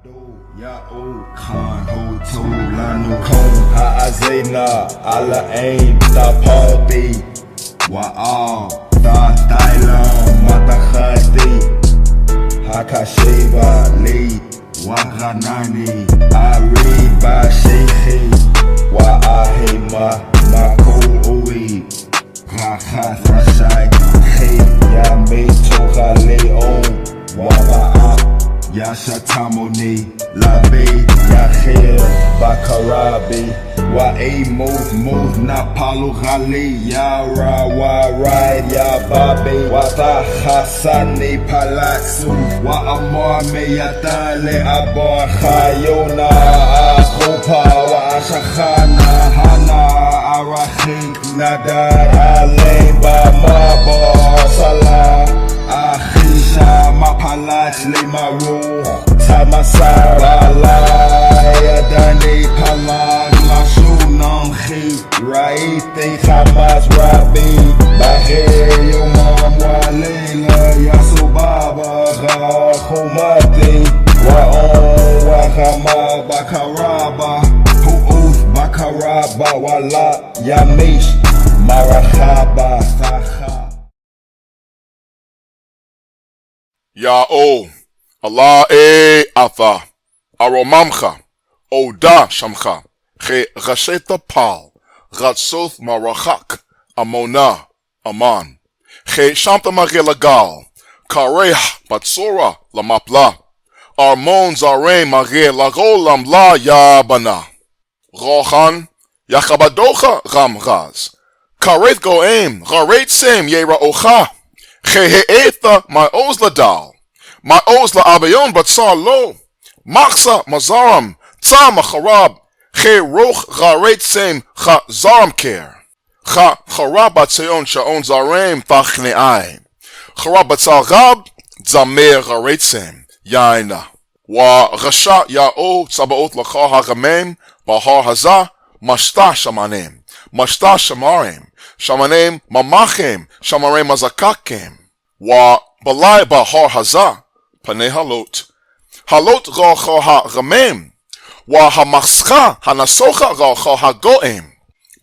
Yashai-Ya'oh Khan Hoto Lanu Kon Ha'azena Ala Ain Tapati Wa'al Da Thailand Matahati Hakasheba Li Wagranani Ariba Sheikhi Wa'ahima Mako Ui Rahat Rashai Khib Yame Toha Leon Waba'a Yashatamoni Labe Yachir Bakarabi Wa'e Move Napalo Ghali Yara Wa-Ride Yababe Wata Hassani Palatsu Wa'amar Meyatale Abar Khayona Akhopa Wa'ashachana Hana Arachik Nadar Aleba Mabar Salah Achisha Mapalat Le Maru Tamasara Yadani Palag Mashunam Khi Raite Hamas Rabi Bahir Yomam Walela Yasubaba Khumati Wa'on Wahama Bakaraba Hu'uf Bakaraba Wala Yamish Marahaba Saha Ya'oh, Allah Atha, Aromamcha, Oda Shamcha, Che Rasheta Pal, Ratsoth Marachak, Amona, Aman, Che Shamta Magelagal, Kareh Batsura, Lamapla, Armon Zare Mare Lagolam La Yabana, Rohan, Yachabadocha Ram Raz, Kareth Goem, Raret Sem Yera Ocha, Chehe'etha my ozladal, my ozla abayon batsar lo, machsa mazaram, tza macharab, che roch garet sem cha zaram ker, cha charab batzayon shaon zarem tachneai, charab batzar rab, zamer garet sem, yaina, wa Yashai-Ya'oh tzabaot lacha hagamem, bahar hazah, mashta shamanem, mashta shamarem, Shamanem mamachem, shamarem mazakakem. Wa balai bahar hazah, panei halot. Halot racha ha-ramem. Wa hamascha hanasocha racha ha-goem.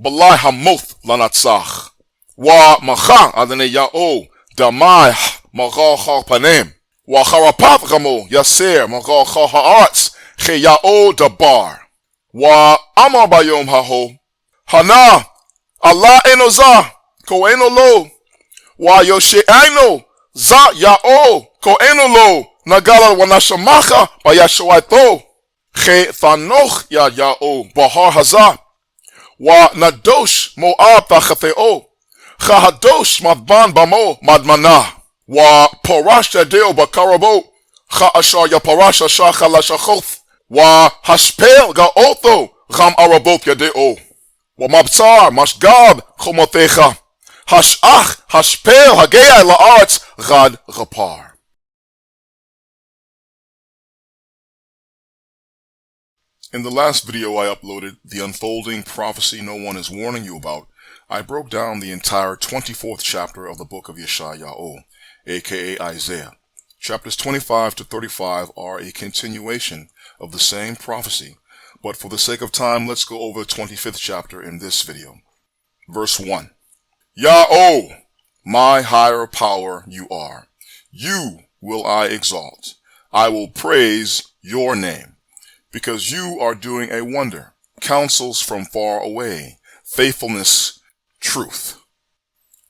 Balai hamoth lanatzach. Wa macha adonai Ya'oh, damai maracha panem. Wa charapat ramo yaser maracha ha'aretz, che Ya'oh dabar. Wa amar bayom haho, hana, Allah eno za, ko eno lo, wa Yashai-Ya'oh, za Ya'oh, ko eno lo, nagala wa nashamacha ba Yashai-Ya'oh, che thanoch Ya'oh, bahar hazah, wa nadosh mo'ab tachateo, cha hadosh madban bamo madmana, wa porash yadeo bakarabo, cha ashar yaparash ashar chalashachoth, wa hashpel ga'otho, ram arabot yadeo. Wamabtsar mashgab chomotecha, hashach hashpel hageya la'aretz gad rapar. In the last video I uploaded, The Unfolding Prophecy No One Is Warning You About, I broke down the entire 24th chapter of the book of Yashai-Ya'oh, aka Isaiah. Chapters 25 to 35 are a continuation of the same prophecy, but for the sake of time, let's go over the 25th chapter in this video. Verse 1. Ya'oh, my higher power you are. You will I exalt. I will praise your name, because you are doing a wonder, counsels from far away, faithfulness, truth.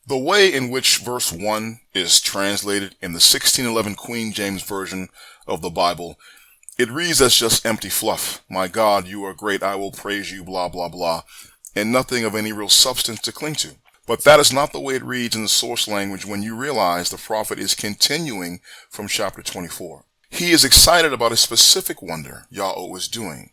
The way in which verse 1 is translated in the 1611 Queen James Version of the Bible, it reads as just empty fluff. My God, you are great, I will praise you, blah, blah, blah, and nothing of any real substance to cling to. But that is not the way it reads in the source language when you realize the prophet is continuing from chapter 24. He is excited about a specific wonder Ya'oh is doing,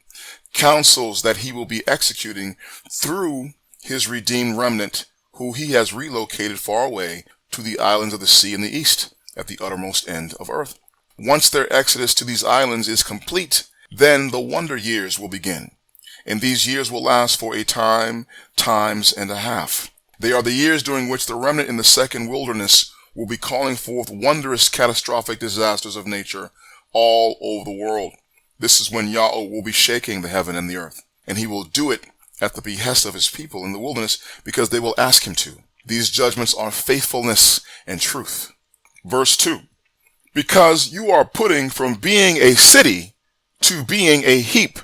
counsels that he will be executing through his redeemed remnant, who he has relocated far away to the islands of the sea in the east, at the uttermost end of earth. Once their exodus to these islands is complete, then the wonder years will begin. And these years will last for a time, times and a half. They are the years during which the remnant in the second wilderness will be calling forth wondrous catastrophic disasters of nature all over the world. This is when Ya'oh will be shaking the heaven and the earth, and he will do it at the behest of his people in the wilderness because they will ask him to. These judgments are faithfulness and truth. Verse 2. Because you are putting from being a city to being a heap,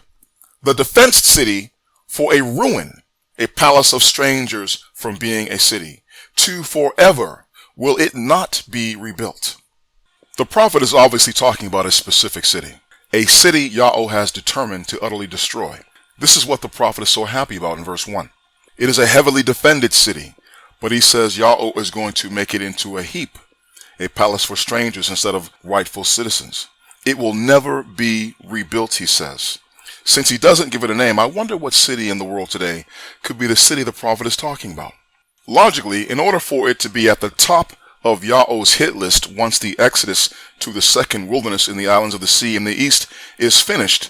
the defenced city for a ruin, a palace of strangers from being a city, to forever will it not be rebuilt. The prophet is obviously talking about a specific city, a city Ya'oh has determined to utterly destroy. This is what the prophet is so happy about in verse 1. It is a heavily defended city, but he says Ya'oh is going to make it into a heap, a palace for strangers instead of rightful citizens. It will never be rebuilt, he says. Since he doesn't give it a name, I wonder what city in the world today could be the city the prophet is talking about. Logically, in order for it to be at the top of Ya'oh's hit list once the exodus to the second wilderness in the islands of the sea in the east is finished,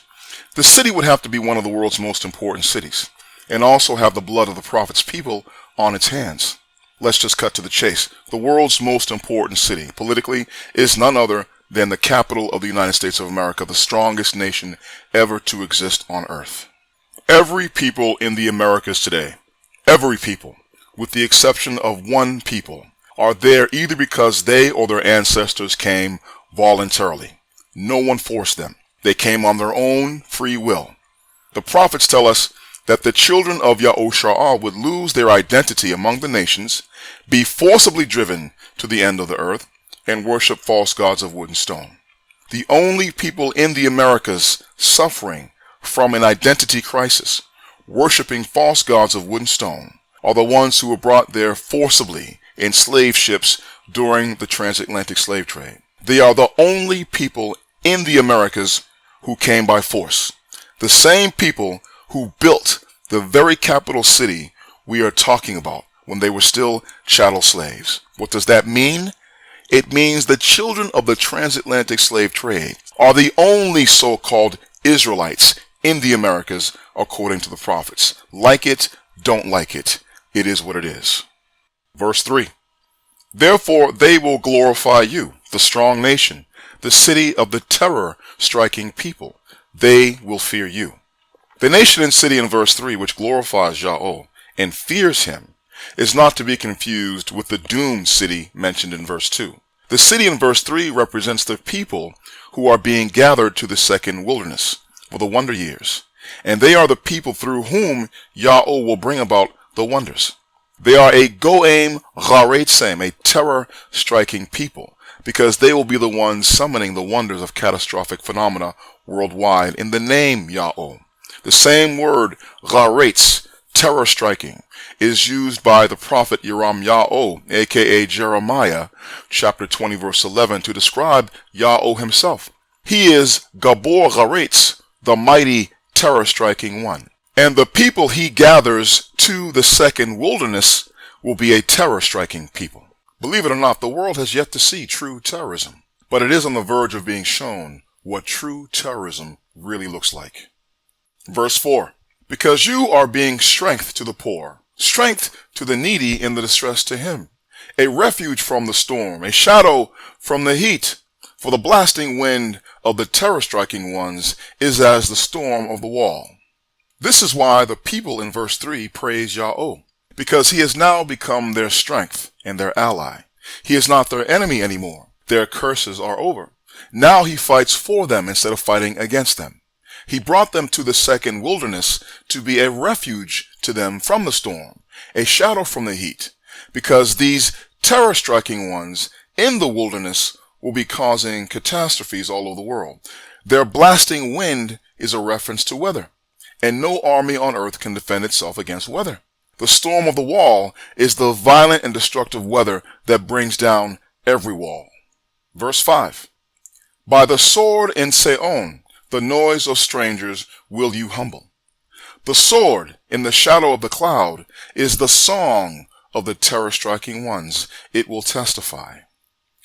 the city would have to be one of the world's most important cities, and also have the blood of the prophet's people on its hands. Let's just cut to the chase. The world's most important city, politically, is none other than the capital of the United States of America, the strongest nation ever to exist on earth. Every people in the Americas today, every people, with the exception of one people, are there either because they or their ancestors came voluntarily. No one forced them. They came on their own free will. The prophets tell us that the children of Yashai-Ya'oh would lose their identity among the nations, be forcibly driven to the end of the earth, and worship false gods of wood and stone. The only people in the Americas suffering from an identity crisis, worshiping false gods of wood and stone, are the ones who were brought there forcibly in slave ships during the transatlantic slave trade. They are the only people in the Americas who came by force. The same people who built the very capital city we are talking about when they were still chattel slaves. What does that mean? It means the children of the transatlantic slave trade are the only so-called Israelites in the Americas according to the prophets. Like it, don't like it. It is what it is. Verse 3. Therefore they will glorify you, the strong nation, the city of the terror-striking people. They will fear you. The nation and city in verse 3, which glorifies Ya'oh and fears him, is not to be confused with the doomed city mentioned in verse 2. The city in verse 3 represents the people who are being gathered to the second wilderness for the wonder years, and they are the people through whom Ya'oh will bring about the wonders. They are a go'im gharetzem, a terror-striking people, because they will be the ones summoning the wonders of catastrophic phenomena worldwide in the name Ya'oh. The same word, gharetz, terror-striking, is used by the prophet Yashai-Ya'oh, aka Jeremiah, chapter 20, verse 11, to describe Ya'oh himself. He is Gabor Gharetz, the mighty, terror-striking one. And the people he gathers to the second wilderness will be a terror-striking people. Believe it or not, the world has yet to see true terrorism, but it is on the verge of being shown what true terrorism really looks like. Verse 4. Because you are being strength to the poor, strength to the needy in the distress to him, a refuge from the storm, a shadow from the heat. For the blasting wind of the terror-striking ones is as the storm of the wall. This is why the people in verse 3 praise Ya'oh, because he has now become their strength and their ally. He is not their enemy anymore. Their curses are over. Now he fights for them instead of fighting against them. He brought them to the second wilderness to be a refuge to them from the storm, a shadow from the heat, because these terror-striking ones in the wilderness will be causing catastrophes all over the world. Their blasting wind is a reference to weather, and no army on earth can defend itself against weather. The storm of the wall is the violent and destructive weather that brings down every wall. Verse 5. By the sword in Seon, the noise of strangers will you humble. The sword in the shadow of the cloud is the song of the terror-striking ones. It will testify.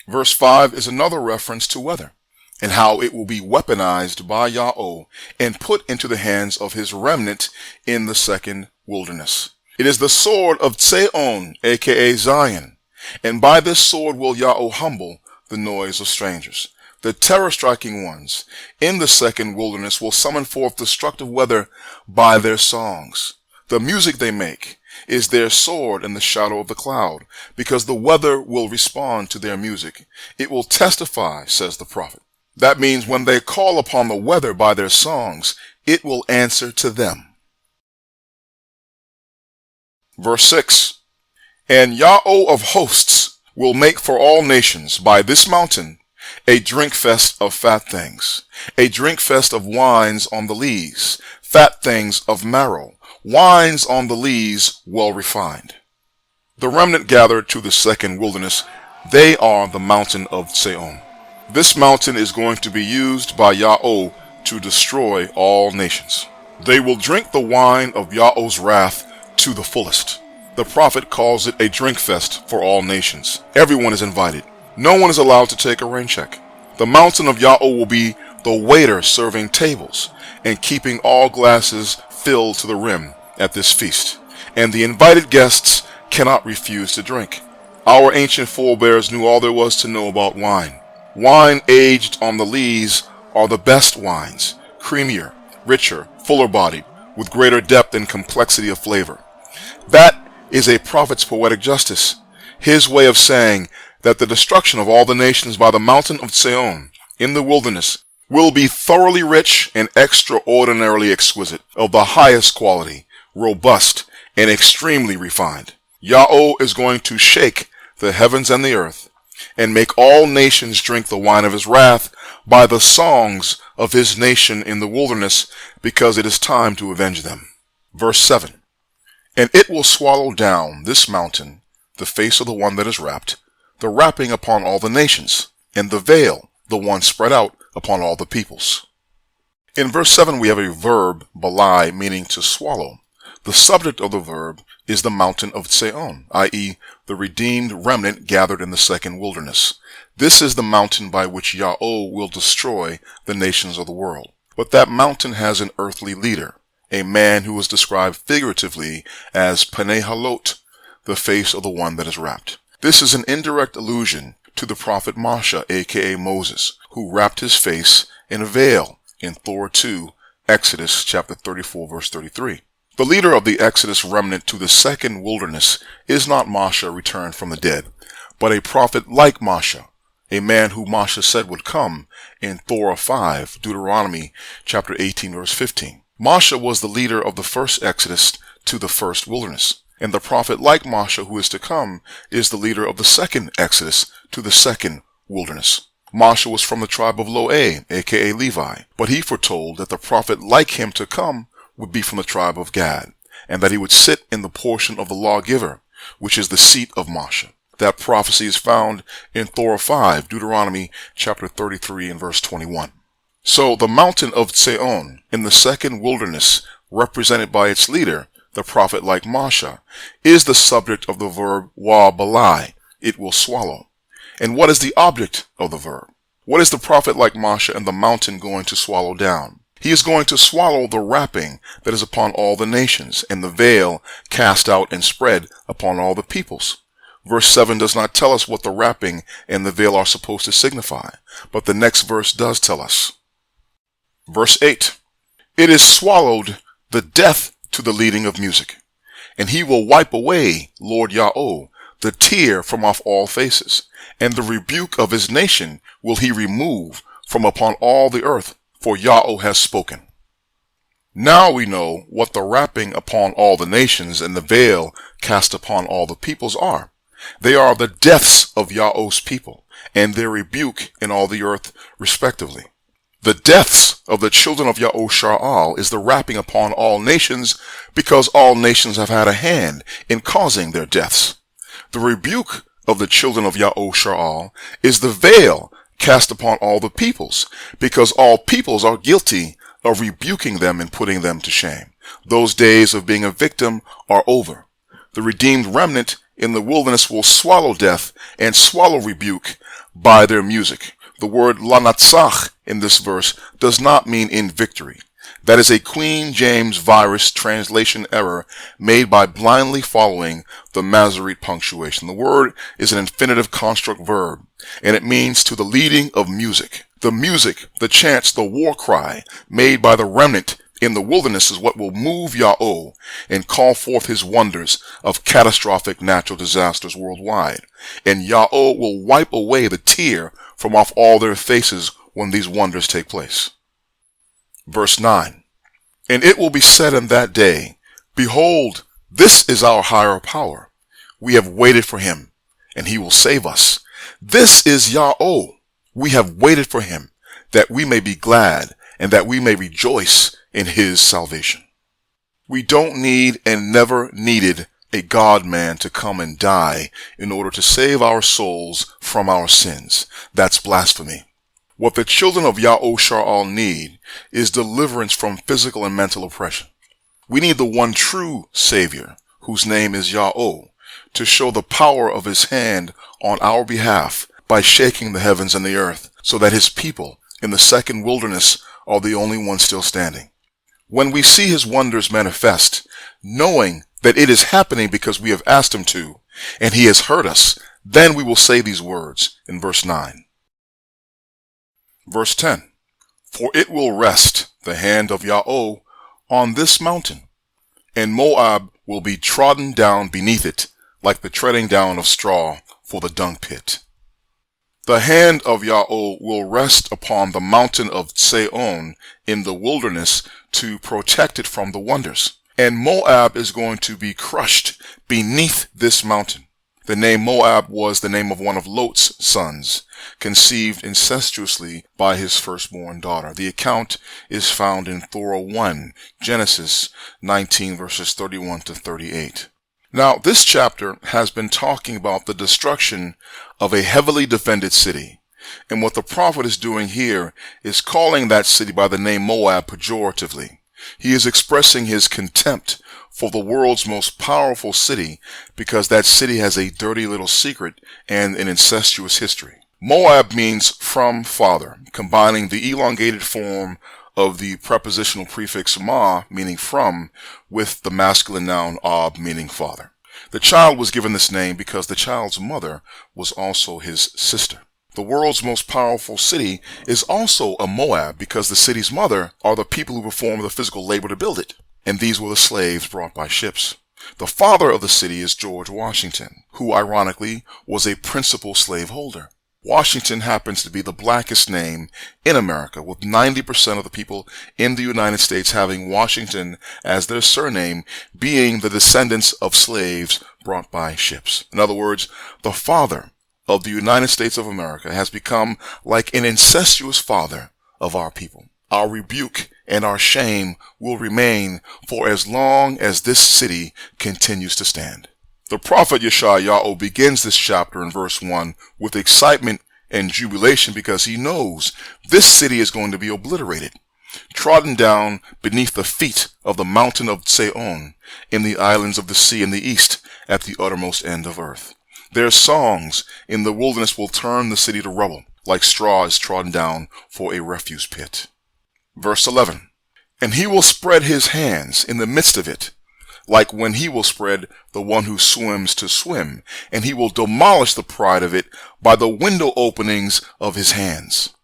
Verse 5 is another reference to weather and how it will be weaponized by Ya'oh and put into the hands of his remnant in the second wilderness. It is the sword of Seon, aka Zion, and by this sword will Ya'oh humble the noise of strangers. The terror-striking ones in the second wilderness will summon forth destructive weather by their songs. The music they make is their sword in the shadow of the cloud, because the weather will respond to their music. It will testify, says the prophet. That means when they call upon the weather by their songs, it will answer to them. Verse 6. And Ya'oh of hosts will make for all nations by this mountain a drink fest of fat things, a drink fest of wines on the lees, fat things of marrow, wines on the lees well refined. The remnant gathered to the second wilderness, they are the mountain of Seon. This mountain is going to be used by Ya'oh to destroy all nations. They will drink the wine of Ya'oh's wrath to the fullest. The prophet calls it a drink fest for all nations. Everyone is invited. No one is allowed to take a rain check. The mountain of Ya'oh will be the waiter serving tables and keeping all glasses filled to the rim at this feast, and the invited guests cannot refuse to drink. Our ancient forebears knew all there was to know about wine. Wine aged on the lees are the best wines, creamier, richer, fuller-bodied, with greater depth and complexity of flavor. That is a prophet's poetic justice, his way of saying that the destruction of all the nations by the mountain of Seon in the wilderness will be thoroughly rich and extraordinarily exquisite, of the highest quality, robust, and extremely refined. Ya'oh is going to shake the heavens and the earth, and make all nations drink the wine of his wrath by the songs of his nation in the wilderness, because it is time to avenge them. Verse 7. And it will swallow down this mountain, the face of the one that is wrapped, the wrapping upon all the nations, and the veil, the one spread out upon all the peoples. In verse 7 we have a verb, balai, meaning to swallow. The subject of the verb is the mountain of Seon, i.e. the redeemed remnant gathered in the second wilderness. This is the mountain by which Ya'oh will destroy the nations of the world. But that mountain has an earthly leader, a man who is described figuratively as Panei Halot, the face of the one that is wrapped. This is an indirect allusion to the prophet Moshe, aka Moses, who wrapped his face in a veil in Thor 2, Exodus chapter 34, verse 33. The leader of the Exodus remnant to the second wilderness is not Moshe returned from the dead, but a prophet like Moshe, a man who Moshe said would come in Thor 5, Deuteronomy chapter 18, verse 15. Moshe was the leader of the first Exodus to the first wilderness, and the prophet like Moshe who is to come is the leader of the second Exodus to the second wilderness. Moshe was from the tribe of Lo-A, aka Levi, but he foretold that the prophet like him to come would be from the tribe of Gad, and that he would sit in the portion of the lawgiver, which is the seat of Moshe. That prophecy is found in Thor 5, Deuteronomy chapter 33 and verse 21. So the mountain of Seon in the second wilderness, represented by its leader, the prophet like Moshe, is the subject of the verb wa balai, it will swallow. And what is the object of the verb? What is the prophet like Moshe and the mountain going to swallow down? He is going to swallow the wrapping that is upon all the nations, and the veil cast out and spread upon all the peoples. Verse 7 does not tell us what the wrapping and the veil are supposed to signify, but the next verse does tell us. Verse 8. It is swallowed the death to the leading of music, and he will wipe away, Lord Ya'oh, the tear from off all faces, and the rebuke of his nation will he remove from upon all the earth, for Ya'oh has spoken. Now we know what the wrapping upon all the nations and the veil cast upon all the peoples are. They are the deaths of Ya'oh's people, and their rebuke in all the earth respectively. The deaths of the children of Ya'oh is the wrapping upon all nations, because all nations have had a hand in causing their deaths. The rebuke of the children of Ya'oh is the veil cast upon all the peoples, because all peoples are guilty of rebuking them and putting them to shame. Those days of being a victim are over. The redeemed remnant in the wilderness will swallow death and swallow rebuke by their music. The word lanatzach in this verse does not mean in victory. That is a Queen James virus translation error made by blindly following the Masoretic punctuation. The word is an infinitive construct verb, and it means to the leading of music. The The music, the chants, the war cry made by the remnant in the wilderness is what will move Ya'oh and call forth his wonders of catastrophic natural disasters worldwide. And Ya'oh will wipe away the tear from off all their faces when these wonders take place. Verse 9. And it will be said in that day, Behold, this is our higher power. We have waited for him, and he will save us. This is Ya'oh. We have waited for him, that we may be glad, and that we may rejoice in his salvation. We don't need and never needed a God-man to come and die in order to save our souls from our sins. That's blasphemy. What the children of Yashai-Ya'oh need is deliverance from physical and mental oppression. We need the one true Savior, whose name is Ya'oh, to show the power of his hand on our behalf by shaking the heavens and the earth, so that his people in the second wilderness are the only ones still standing. When we see his wonders manifest, knowing that it is happening because we have asked him to, and he has heard us, then we will say these words in verse 9. Verse 10. For it will rest the hand of Ya'oh on this mountain, and Moab will be trodden down beneath it, like the treading down of straw for the dung pit. The hand of Ya'oh will rest upon the mountain of Seon in the wilderness to protect it from the wonders. And Moab is going to be crushed beneath this mountain. The name Moab was the name of one of Lot's sons, conceived incestuously by his firstborn daughter. The account is found in Thorah 1, Genesis 19 verses 31 to 38. Now, this chapter has been talking about the destruction of a heavily defended city. And what the prophet is doing here is calling that city by the name Moab pejoratively. He is expressing his contempt for the world's most powerful city because that city has a dirty little secret and an incestuous history. Moab means from father, combining the elongated form of the prepositional prefix ma, meaning from, with the masculine noun ab, meaning father. The child was given this name because the child's mother was also his sister. The world's most powerful city is also a Moab because the city's mother are the people who perform the physical labor to build it, and these were the slaves brought by ships. The father of the city is George Washington, who ironically was a principal slaveholder. Washington happens to be the blackest name in America, with 90% of the people in the United States having Washington as their surname, being the descendants of slaves brought by ships. In other words, the father of the United States of America has become like an incestuous father of our people. Our rebuke and our shame will remain for as long as this city continues to stand. The prophet Yashai-Ya'oh begins this chapter in verse 1 with excitement and jubilation because he knows this city is going to be obliterated, trodden down beneath the feet of the mountain of Seon in the islands of the sea in the east at the uttermost end of earth. Their songs in the wilderness will turn the city to rubble, like straw is trodden down for a refuse pit. Verse 11. And he will spread his hands in the midst of it, like when he will spread the one who swims to swim, and he will demolish the pride of it by the window openings of his hands.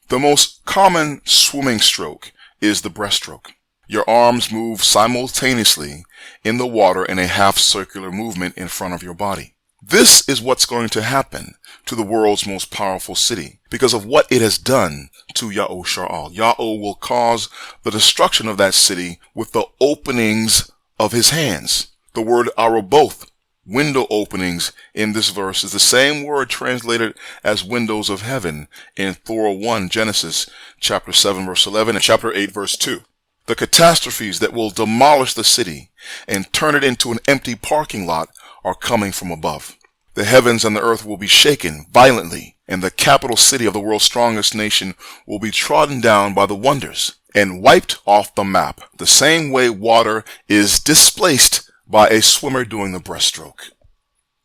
The most common swimming stroke is the breaststroke. Your arms move simultaneously in the water in a half-circular movement in front of your body. This is what's going to happen to the world's most powerful city because of what it has done to Yashai-Ya'oh. Ya'oh will cause the destruction of that city with the openings of his hands. The word aroboth, window openings, in this verse is the same word translated as windows of heaven in Thorah 1, Genesis chapter 7 verse 11 and chapter 8 verse 2. The catastrophes that will demolish the city and turn it into an empty parking lot are coming from above. The heavens and the earth will be shaken violently, and the capital city of the world's strongest nation will be trodden down by the wonders and wiped off the map, the same way water is displaced by a swimmer doing the breaststroke.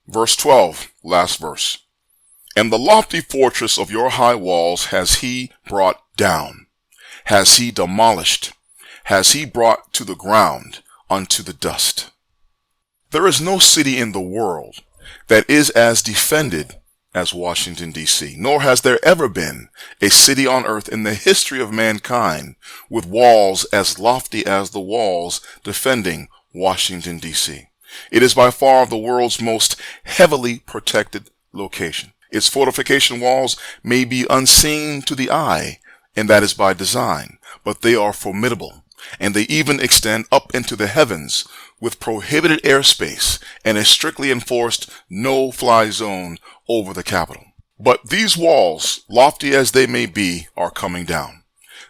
Verse 12, last verse. And the lofty fortress of your high walls has he brought down, has he demolished, has he brought to the ground unto the dust. There is no city in the world that is as defended as Washington, D.C., nor has there ever been a city on earth in the history of mankind with walls as lofty as the walls defending Washington, D.C. It is by far the world's most heavily protected location. Its fortification walls may be unseen to the eye, and that is by design, but they are formidable, and they even extend up into the heavens with prohibited airspace and a strictly enforced no-fly zone over the Capitol. But these walls, lofty as they may be, are coming down.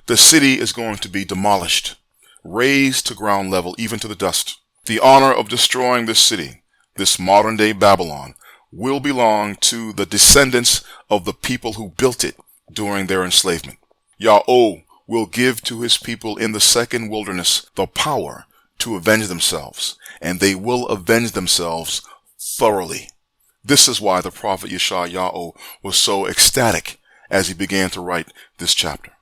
The city is going to be demolished, razed to ground level, even to the dust. The honor of destroying this city, this modern-day Babylon, will belong to the descendants of the people who built it during their enslavement. Ya'oh will give to his people in the second wilderness the power to avenge themselves, and they will avenge themselves thoroughly. This is why the prophet Yashai-Ya'oh was so ecstatic as he began to write this chapter.